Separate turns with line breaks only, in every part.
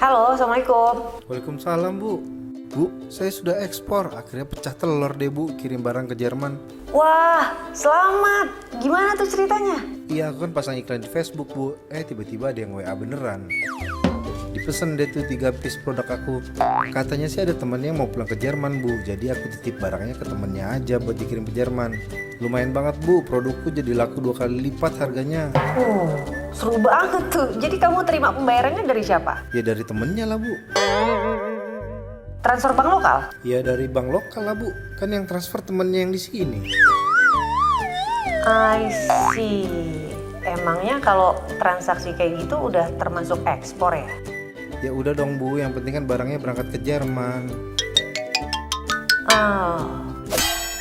Halo, Assalamualaikum.
Waalaikumsalam Bu. Bu, saya sudah ekspor. Akhirnya pecah telur deh Bu, kirim barang ke Jerman.
Wah, selamat. Gimana tuh ceritanya?
Iya, aku kan pasang iklan di Facebook Bu. Tiba-tiba ada yang WA beneran. Dipesen deh tuh 3 piece produk aku. Katanya sih ada temennya yang mau pulang ke Jerman Bu. Jadi aku titip barangnya ke temennya aja buat dikirim ke Jerman. Lumayan banget Bu, produkku jadi laku 2 kali lipat harganya.
Seru banget tuh. Jadi kamu terima pembayarannya dari siapa?
Ya dari temennya lah Bu.
Transfer bank lokal?
Ya dari bank lokal lah Bu. Kan yang transfer temennya yang di sini.
I see. Emangnya kalau transaksi kayak gitu udah termasuk ekspor ya?
Ya udah dong Bu, yang penting kan barangnya berangkat ke Jerman.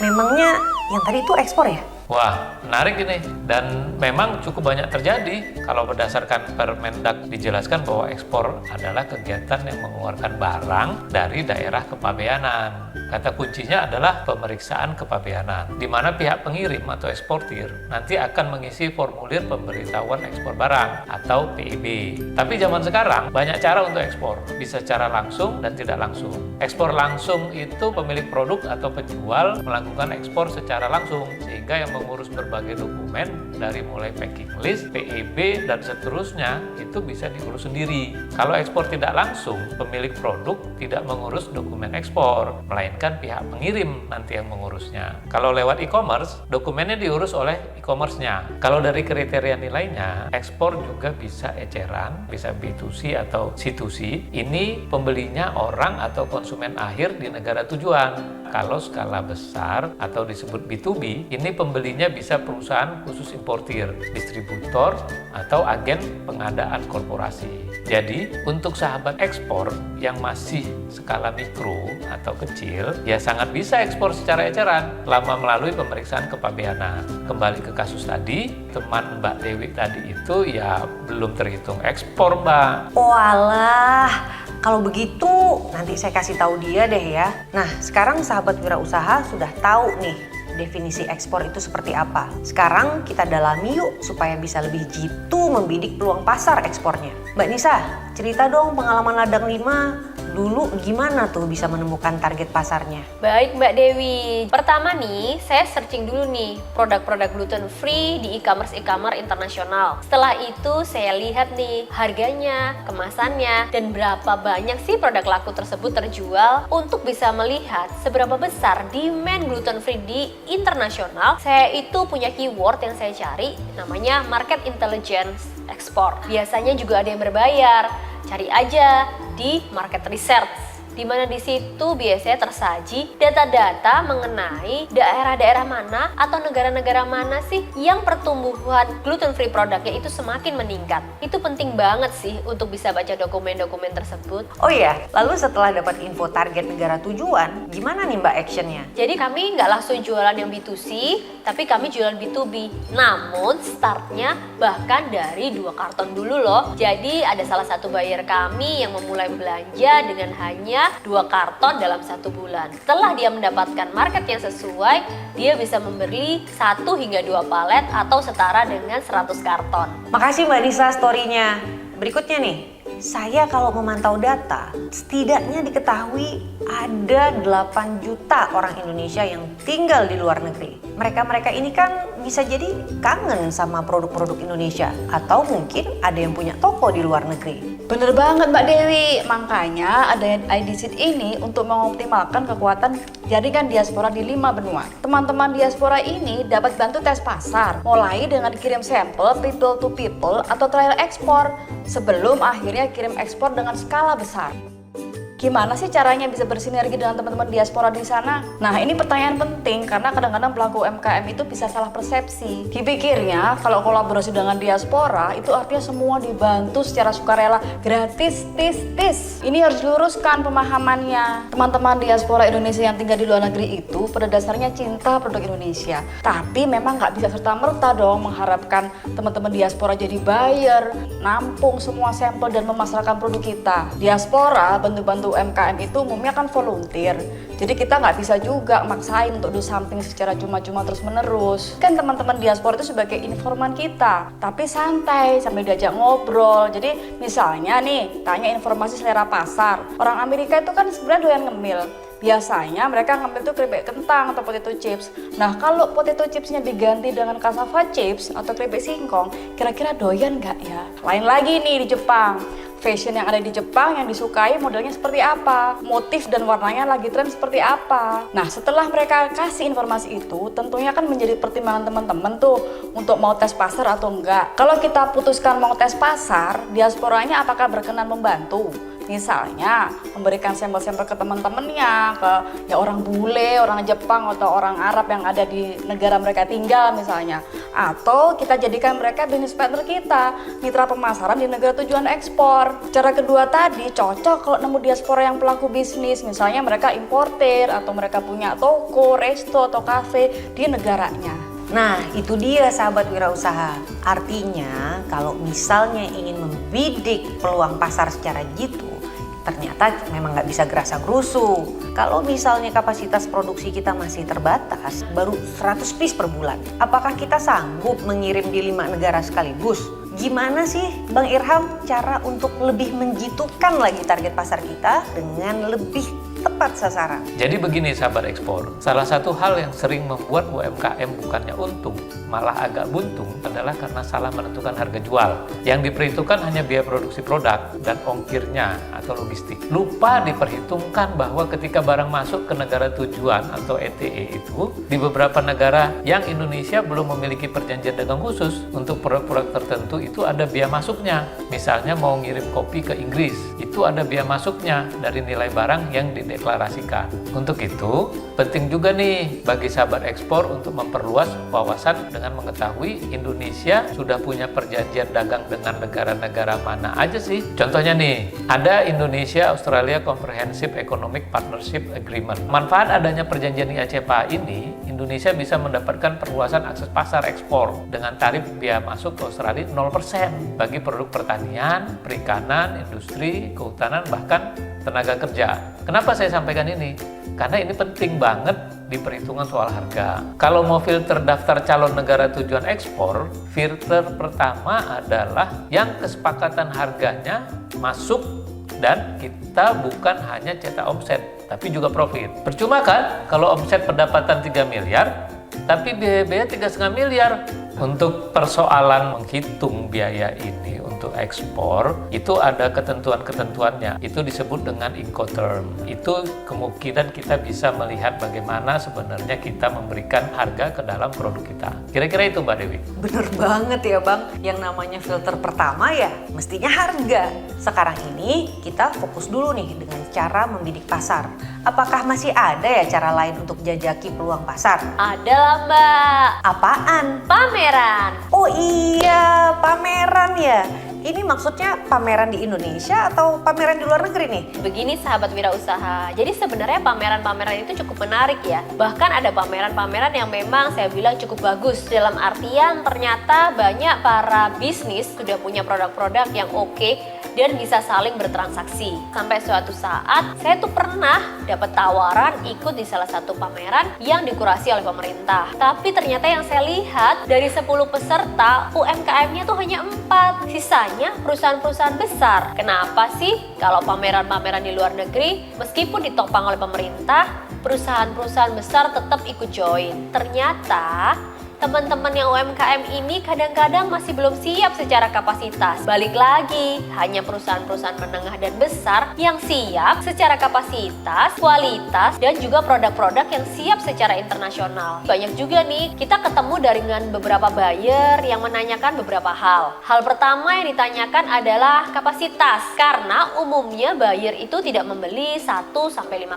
Memangnya yang tadi itu ekspor ya?
Wah, menarik ini. Dan memang cukup banyak terjadi. Kalau berdasarkan Permendak dijelaskan bahwa ekspor adalah kegiatan yang mengeluarkan barang dari daerah kepabeanan. Kata kuncinya adalah pemeriksaan kepabeanan, di mana pihak pengirim atau eksportir nanti akan mengisi formulir pemberitahuan ekspor barang atau PIB. Tapi zaman sekarang banyak cara untuk ekspor, bisa secara langsung dan tidak langsung. Ekspor langsung itu pemilik produk atau penjual melakukan ekspor secara langsung, sehingga yang mengurus berbagai dokumen dari mulai packing list, PEB, dan seterusnya itu bisa diurus sendiri. Kalau ekspor tidak langsung, pemilik produk tidak mengurus dokumen ekspor, melainkan pihak pengirim nanti yang mengurusnya. Kalau lewat e-commerce, dokumennya diurus oleh e-commerce-nya. Kalau dari kriteria nilainya, ekspor juga bisa eceran, bisa B2C atau C2C. Ini pembelinya orang atau konsumen akhir di negara tujuan. Kalau skala besar atau disebut B2B, ini pembelinya bisa perusahaan khusus importir, distributor, atau agen pengadaan korporasi. Jadi, untuk sahabat ekspor yang masih skala mikro atau kecil, ya sangat bisa ekspor secara eceran selama melalui pemeriksaan kepabeanan. Kembali ke kasus tadi, teman Mbak Dewi tadi itu ya belum terhitung ekspor, Mbak.
Walah. Kalau begitu, nanti saya kasih tahu dia deh ya. Nah, sekarang sahabat wirausaha sudah tahu nih definisi ekspor itu seperti apa. Sekarang kita dalami yuk supaya bisa lebih jitu membidik peluang pasar ekspornya. Mbak Nisa, cerita dong pengalaman ladang 5. Dulu gimana tuh bisa menemukan target pasarnya?
Baik Mbak Dewi, pertama nih saya searching dulu nih produk-produk gluten free di e-commerce internasional. Setelah itu saya lihat nih harganya, kemasannya, dan berapa banyak sih produk laku tersebut terjual. Untuk bisa melihat seberapa besar demand gluten free di internasional, saya itu punya keyword yang saya cari, namanya market intelligence ekspor. Biasanya juga ada yang berbayar. Cari aja di market research, di mana di situ biasanya tersaji data-data mengenai daerah-daerah mana atau negara-negara mana sih yang pertumbuhan gluten free produknya itu semakin meningkat. Itu penting banget sih untuk bisa baca dokumen-dokumen tersebut.
Oh iya, lalu setelah dapat info target negara tujuan, gimana nih Mbak actionnya?
Jadi kami nggak langsung jualan yang B2C, tapi kami jualan B2B. Namun startnya bahkan dari 2 karton dulu loh. Jadi ada salah satu buyer kami yang memulai belanja dengan hanya 2 karton dalam 1 bulan. Setelah dia mendapatkan market yang sesuai, dia bisa membeli 1 hingga 2 palet atau setara dengan 100 karton.
Makasih Mbak Nisa story-nya. Berikutnya nih, saya kalau memantau data, setidaknya diketahui ada 8 juta orang Indonesia yang tinggal di luar negeri. Mereka-mereka ini kan bisa jadi kangen sama produk-produk Indonesia, atau mungkin ada yang punya toko di luar negeri.
Bener banget Mbak Dewi, makanya ada IDSeed ini untuk mengoptimalkan kekuatan jaringan diaspora di 5 benua. Teman-teman diaspora ini dapat bantu tes pasar, mulai dengan kirim sampel people to people atau trial ekspor, sebelum akhirnya kirim ekspor dengan skala besar. Gimana sih caranya bisa bersinergi dengan teman-teman diaspora di sana? Nah, ini pertanyaan penting karena kadang-kadang pelaku UMKM itu bisa salah persepsi. Dipikirnya kalau kolaborasi dengan diaspora itu artinya semua dibantu secara sukarela, gratis, tis. Ini harus diluruskan pemahamannya. Teman-teman diaspora Indonesia yang tinggal di luar negeri itu pada dasarnya cinta produk Indonesia. Tapi memang nggak bisa serta-merta dong mengharapkan teman-teman diaspora jadi buyer, nampung semua sampel dan memasarkan produk kita. Diaspora bantu-bantu untuk UMKM itu umumnya kan volunteer. Jadi kita nggak bisa juga maksain untuk do something secara cuma-cuma terus-menerus. Kan teman-teman diaspora itu sebagai informan kita, tapi santai sambil diajak ngobrol. Jadi misalnya nih, tanya informasi selera pasar. Orang Amerika itu kan sebenarnya doyan ngemil. Biasanya mereka ngambil tuh keripik kentang atau potato chips. Nah kalau potato chipsnya diganti dengan cassava chips atau keripik singkong, kira-kira doyan nggak ya? Lain lagi nih di Jepang. Fashion yang ada di Jepang yang disukai modelnya seperti apa, motif dan warnanya lagi tren seperti apa. Nah setelah mereka kasih informasi itu, tentunya kan menjadi pertimbangan teman-teman tuh untuk mau tes pasar atau enggak. Kalau kita putuskan mau tes pasar, diasporanya apakah berkenan membantu? Misalnya memberikan sampel-sampel ke teman-temannya, ke ya orang bule, orang Jepang atau orang Arab yang ada di negara mereka tinggal misalnya. Atau kita jadikan mereka business partner kita, mitra pemasaran di negara tujuan ekspor. Cara kedua tadi cocok kalau nemu diaspora yang pelaku bisnis, misalnya mereka importer atau mereka punya toko, resto atau kafe di negaranya.
Nah, itu dia sahabat wirausaha. Artinya, kalau misalnya ingin membidik peluang pasar secara jitu, ternyata memang nggak bisa gerasa-gerusu. Kalau misalnya kapasitas produksi kita masih terbatas, baru 100 piece per bulan. Apakah kita sanggup mengirim di 5 negara sekaligus? Gimana sih Bang Irham cara untuk lebih menjitukan lagi target pasar kita dengan lebih tepat sasaran?
Jadi begini sahabat ekspor, salah satu hal yang sering membuat UMKM bukannya untung, malah agak buntung adalah karena salah menentukan harga jual. Yang diperhitungkan hanya biaya produksi produk dan ongkirnya atau logistik. Lupa diperhitungkan bahwa ketika barang masuk ke negara tujuan atau ETE itu, di beberapa negara yang Indonesia belum memiliki perjanjian dagang khusus, untuk produk-produk tertentu itu ada biaya masuknya. Misalnya mau ngirim kopi ke Inggris, itu ada biaya masuknya dari nilai barang yang dideklarasikan. Untuk itu, penting juga nih bagi sahabat ekspor untuk memperluas wawasan dengan mengetahui Indonesia sudah punya perjanjian dagang dengan negara-negara mana aja sih. Contohnya nih, ada Indonesia-Australia Comprehensive Economic Partnership Agreement. Manfaat adanya perjanjian IACPA ini, Indonesia bisa mendapatkan perluasan akses pasar ekspor dengan tarif biaya masuk ke Australia 0% bagi produk pertanian, perikanan, industri, kehutanan, bahkan tenaga kerja. Kenapa saya sampaikan ini? Karena ini penting banget di perhitungan soal harga. Kalau mau filter daftar calon negara tujuan ekspor, filter pertama adalah yang kesepakatan harganya masuk dan kita bukan hanya cetak omset, tapi juga profit. Percuma kan kalau omset pendapatan 3 miliar, tapi biaya 3,5 miliar. Untuk persoalan menghitung biaya ini untuk ekspor, itu ada ketentuan-ketentuannya. Itu disebut dengan Incoterm. Itu kemungkinan kita bisa melihat bagaimana sebenarnya kita memberikan harga ke dalam produk kita. Kira-kira itu Mbak Dewi.
Bener banget ya Bang, yang namanya filter pertama ya mestinya harga. Sekarang ini kita fokus dulu nih dengan cara membidik pasar. Apakah masih ada ya cara lain untuk jajaki peluang pasar?
Ada lah Mbak.
Apaan?
Pameran.
Oh iya, pameran ya. Ini maksudnya pameran di Indonesia atau pameran di luar negeri nih?
Begini sahabat wirausaha, jadi sebenarnya pameran-pameran itu cukup menarik ya. Bahkan ada pameran-pameran yang memang saya bilang cukup bagus. Dalam artian ternyata banyak para bisnis sudah punya produk-produk yang oke dan bisa saling bertransaksi. Sampai suatu saat saya tuh pernah dapat tawaran ikut di salah satu pameran yang dikurasi oleh pemerintah. Tapi ternyata yang saya lihat dari 10 peserta UMKM-nya tuh hanya 4. Sisanya perusahaan-perusahaan besar. Kenapa sih kalau pameran-pameran di luar negeri meskipun ditopang oleh pemerintah, perusahaan-perusahaan besar tetap ikut join? Ternyata teman-teman yang UMKM ini kadang-kadang masih belum siap secara kapasitas. Balik lagi, hanya perusahaan-perusahaan menengah dan besar yang siap secara kapasitas, kualitas, dan juga produk-produk yang siap secara internasional. Banyak juga nih, kita ketemu dengan beberapa buyer yang menanyakan beberapa hal. Hal pertama yang ditanyakan adalah kapasitas. Karena umumnya buyer itu tidak membeli 1-5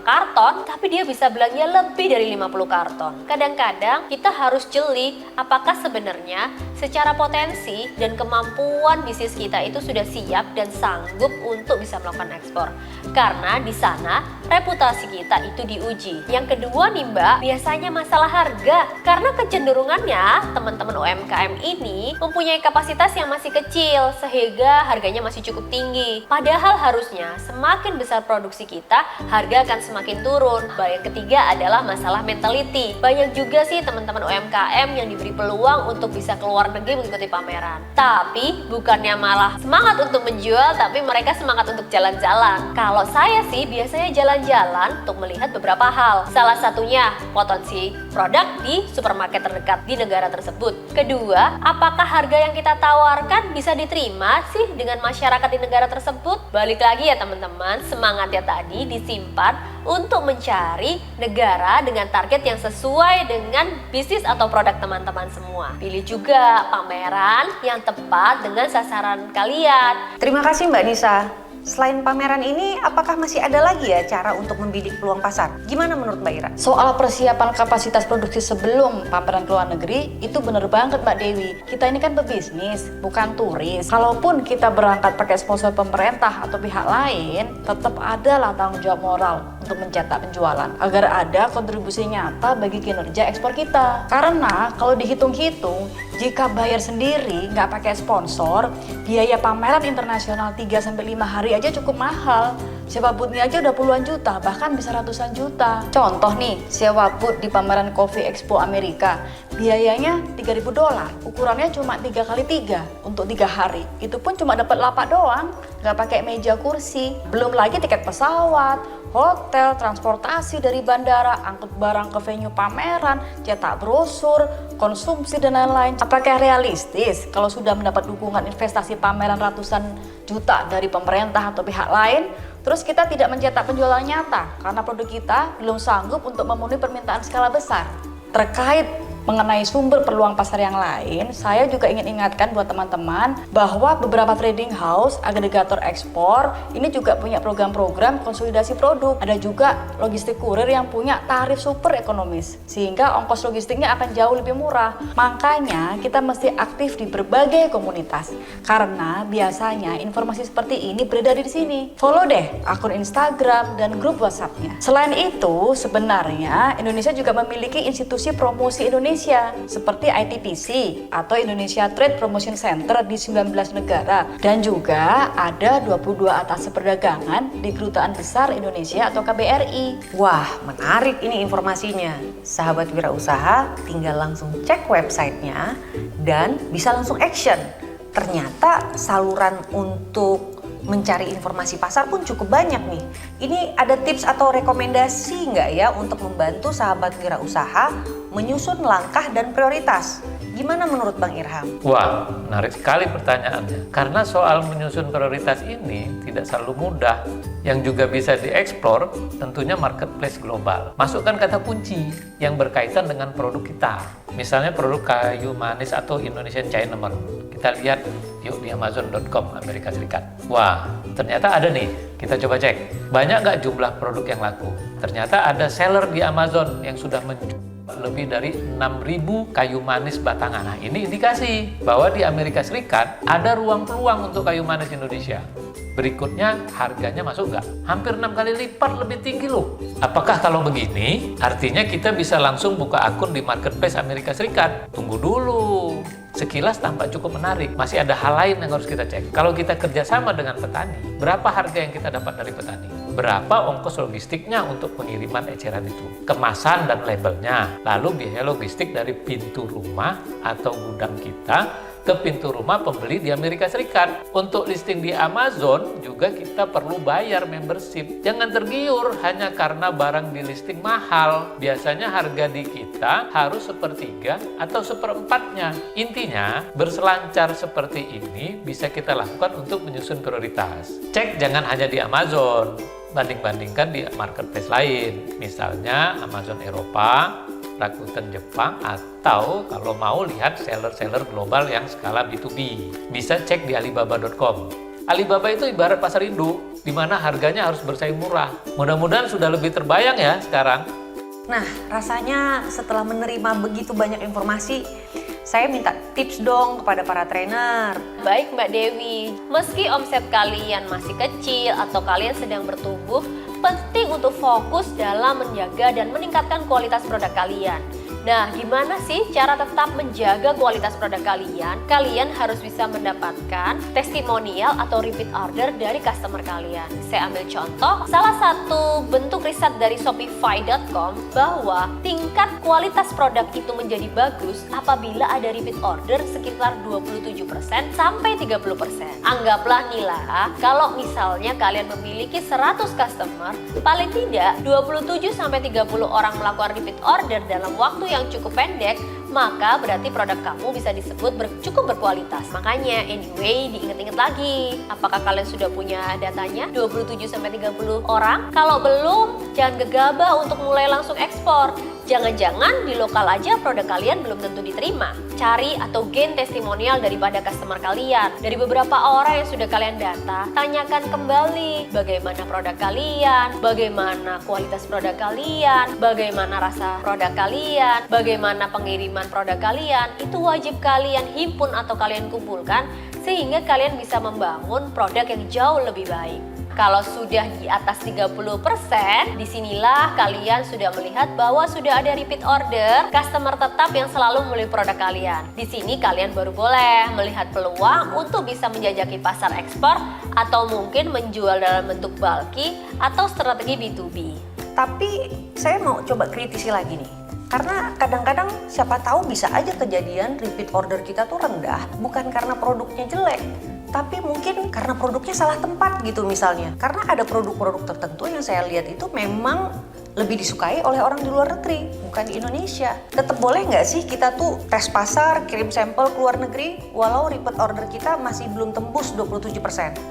karton, tapi dia bisa belanja lebih dari 50 karton. Kadang-kadang kita harus jeli sih, apakah sebenarnya secara potensi dan kemampuan bisnis kita itu sudah siap dan sanggup untuk bisa melakukan ekspor. Karena di sana reputasi kita itu diuji. Yang kedua nih Mbak, biasanya masalah harga. Karena kecenderungannya teman-teman UMKM ini mempunyai kapasitas yang masih kecil sehingga harganya masih cukup tinggi. Padahal harusnya semakin besar produksi kita, harga akan semakin turun. Yang ketiga adalah masalah mentality. Banyak juga sih teman-teman UMKM yang diberi peluang untuk bisa keluar negeri mengikuti pameran. Tapi bukannya malah semangat untuk menjual, tapi mereka semangat untuk jalan-jalan. Kalau saya sih biasanya jalan-jalan untuk melihat beberapa hal. Salah satunya potensi produk di supermarket terdekat di negara tersebut. Kedua, apakah harga yang kita tawarkan bisa diterima sih dengan masyarakat di negara tersebut? Balik lagi ya teman-teman, semangatnya tadi disimpan untuk mencari negara dengan target yang sesuai dengan bisnis atau produk teman-teman semua. Pilih juga pameran yang tepat dengan sasaran kalian.
Terima kasih Mbak Nisa. Selain pameran ini, apakah masih ada lagi ya cara untuk membidik peluang pasar? Gimana menurut Mbak Ira?
Soal persiapan kapasitas produksi sebelum pameran ke luar negeri, itu bener banget Mbak Dewi. Kita ini kan pebisnis, bukan turis. Kalaupun kita berangkat pakai sponsor pemerintah atau pihak lain, tetap adalah tanggung jawab moral untuk mencetak penjualan agar ada kontribusi nyata bagi kinerja ekspor kita. Karena kalau dihitung-hitung, jika bayar sendiri nggak pakai sponsor, biaya pameran internasional 3-5 hari aja cukup mahal. Sewa booth-nya aja udah puluhan juta, bahkan bisa ratusan juta. Contoh nih, sewa booth di pameran Coffee Expo Amerika, biayanya $3.000. Ukurannya cuma 3x3 untuk 3 hari. Itu pun cuma dapat lapak doang, nggak pakai meja kursi. Belum lagi tiket pesawat, hotel, transportasi dari bandara, angkut barang ke venue pameran, cetak brosur, konsumsi dan lain-lain. Apakah realistis kalau sudah mendapat dukungan investasi pameran ratusan juta dari pemerintah atau pihak lain, terus kita tidak mencetak penjualan nyata karena produk kita belum sanggup untuk memenuhi permintaan skala besar? Terkait mengenai sumber peluang pasar yang lain, saya juga ingin ingatkan buat teman-teman bahwa beberapa trading house, agregator ekspor ini juga punya program-program konsolidasi produk. Ada juga logistik kurir yang punya tarif super ekonomis, sehingga ongkos logistiknya akan jauh lebih murah. Makanya kita mesti aktif di berbagai komunitas, karena biasanya informasi seperti ini beredar di sini. Follow deh akun Instagram dan grup WhatsApp-nya. Selain itu, sebenarnya Indonesia juga memiliki institusi promosi Indonesia seperti ITPC atau Indonesia Trade Promotion Center di 19 negara, dan juga ada 22 atas perdagangan di Kedutaan Besar Indonesia atau KBRI.
Wah, menarik ini informasinya. Sahabat wirausaha tinggal langsung cek websitenya dan bisa langsung action. Ternyata saluran untuk mencari informasi pasar pun cukup banyak nih. Ini ada tips atau rekomendasi nggak ya untuk membantu sahabat wirausaha menyusun langkah dan prioritas? Gimana menurut Bang Irham?
Wah, menarik sekali pertanyaannya. Karena soal menyusun prioritas ini tidak selalu mudah. Yang juga bisa dieksplor tentunya marketplace global. Masukkan kata kunci yang berkaitan dengan produk kita. Misalnya produk kayu manis atau Indonesian cinnamon. Kita lihat yuk di Amazon.com Amerika Serikat. Wah, ternyata ada nih. Kita coba cek. Banyak nggak jumlah produk yang laku? Ternyata ada seller di Amazon yang sudah menjual lebih dari 6.000 kayu manis batangan. Nah, ini indikasi bahwa di Amerika Serikat ada ruang peluang untuk kayu manis Indonesia. Berikutnya, harganya masuk nggak? Hampir 6 kali lipat lebih tinggi loh. Apakah kalau begini, artinya kita bisa langsung buka akun di marketplace Amerika Serikat? Tunggu dulu. Sekilas tampak cukup menarik. Masih ada hal lain yang harus kita cek. Kalau kita kerjasama dengan petani, berapa harga yang kita dapat dari petani? Berapa ongkos logistiknya untuk pengiriman eceran itu? Kemasan dan labelnya. Lalu biaya logistik dari pintu rumah atau gudang kita ke pintu rumah pembeli di Amerika Serikat. Untuk listing di Amazon juga kita perlu bayar membership. Jangan tergiur hanya karena barang di listing mahal. Biasanya harga di kita harus 1/3 atau 1/4-nya. Intinya, berselancar seperti ini bisa kita lakukan untuk menyusun prioritas. Cek jangan hanya di Amazon, banding-bandingkan di marketplace lain. Misalnya Amazon Eropa, Rakuten Jepang, atau kalau mau lihat seller-seller global yang skala B2B. Bisa cek di Alibaba.com. Alibaba itu ibarat pasar induk, di mana harganya harus bersaing murah. Mudah-mudahan sudah lebih terbayang ya sekarang.
Nah, rasanya setelah menerima begitu banyak informasi, saya minta tips dong kepada para trainer.
Baik Mbak Dewi, meski omset kalian masih kecil atau kalian sedang bertumbuh, penting untuk fokus dalam menjaga dan meningkatkan kualitas produk kalian. Nah, gimana sih cara tetap menjaga kualitas produk kalian? Kalian harus bisa mendapatkan testimonial atau repeat order dari customer kalian. Saya ambil contoh, salah satu bentuk riset dari Shopify.com bahwa tingkat kualitas produk itu menjadi bagus apabila ada repeat order sekitar 27% sampai 30%. Anggaplah nih lah, kalau misalnya kalian memiliki 100 customer, paling tidak 27 sampai 30 orang melakukan repeat order dalam waktu yang cukup pendek, maka berarti produk kamu bisa disebut cukup berkualitas. Makanya anyway, diingat-ingat lagi, apakah kalian sudah punya datanya 27-30 orang? Kalau belum, jangan gegabah untuk mulai langsung ekspor. Jangan-jangan di lokal aja produk kalian belum tentu diterima. Cari atau gain testimonial daripada customer kalian. Dari beberapa orang yang sudah kalian data, tanyakan kembali bagaimana produk kalian, bagaimana kualitas produk kalian, bagaimana rasa produk kalian, bagaimana pengiriman produk kalian. Itu wajib kalian himpun atau kalian kumpulkan sehingga kalian bisa membangun produk yang jauh lebih baik. Kalau sudah di atas 30%, disinilah kalian sudah melihat bahwa sudah ada repeat order, customer tetap yang selalu membeli produk kalian. Di sini kalian baru boleh melihat peluang untuk bisa menjajaki pasar ekspor atau mungkin menjual dalam bentuk bulky atau strategi B2B.
Tapi saya mau coba kritisi lagi nih. Karena kadang-kadang siapa tahu bisa aja kejadian repeat order kita tuh rendah bukan karena produknya jelek, tapi mungkin karena produknya salah tempat gitu misalnya. Karena ada produk-produk tertentu yang saya lihat itu memang lebih disukai oleh orang di luar negeri, bukan di Indonesia. Tetap boleh nggak sih kita tuh tes pasar, kirim sampel ke luar negeri, walau repeat order kita masih belum tembus 27%?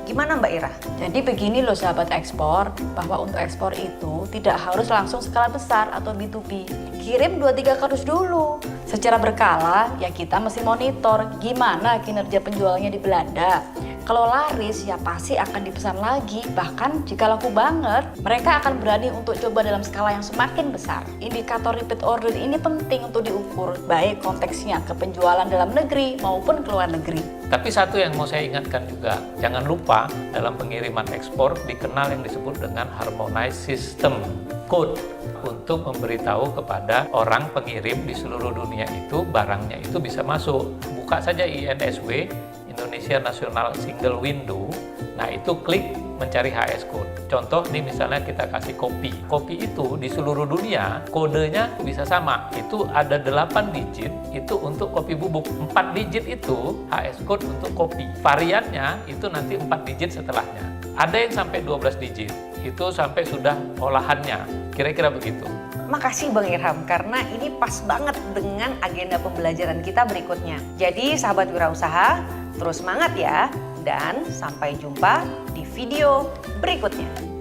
Gimana Mbak Ira?
Jadi begini loh sahabat ekspor, bahwa untuk ekspor itu tidak harus langsung skala besar atau B2B. Kirim 2-3 kardus dulu. Secara berkala ya kita mesti monitor gimana kinerja penjualnya di Belanda. Kalau laris ya pasti akan dipesan lagi, bahkan jika laku banget, mereka akan berani untuk coba dalam skala yang semakin besar. Indikator repeat order ini penting untuk diukur, baik konteksnya ke penjualan dalam negeri maupun ke luar negeri.
Tapi satu yang mau saya ingatkan juga, jangan lupa dalam pengiriman ekspor dikenal yang disebut dengan Harmonized System Code untuk memberitahu kepada orang pengirim di seluruh dunia itu barangnya itu bisa masuk. Buka saja INSW, Indonesia National Single Window. Nah itu klik mencari HS code. Contoh nih misalnya kita kasih kopi. Kopi itu di seluruh dunia kodenya bisa sama. Itu ada 8 digit itu untuk kopi bubuk. 4 digit itu HS code untuk kopi. Variannya itu nanti 4 digit setelahnya. Ada yang sampai 12 digit. Itu sampai sudah olahannya. Kira-kira begitu.
Makasih Bang Irham, karena ini pas banget dengan agenda pembelajaran kita berikutnya. Jadi sahabat wirausaha, terus semangat ya, dan sampai jumpa di video berikutnya.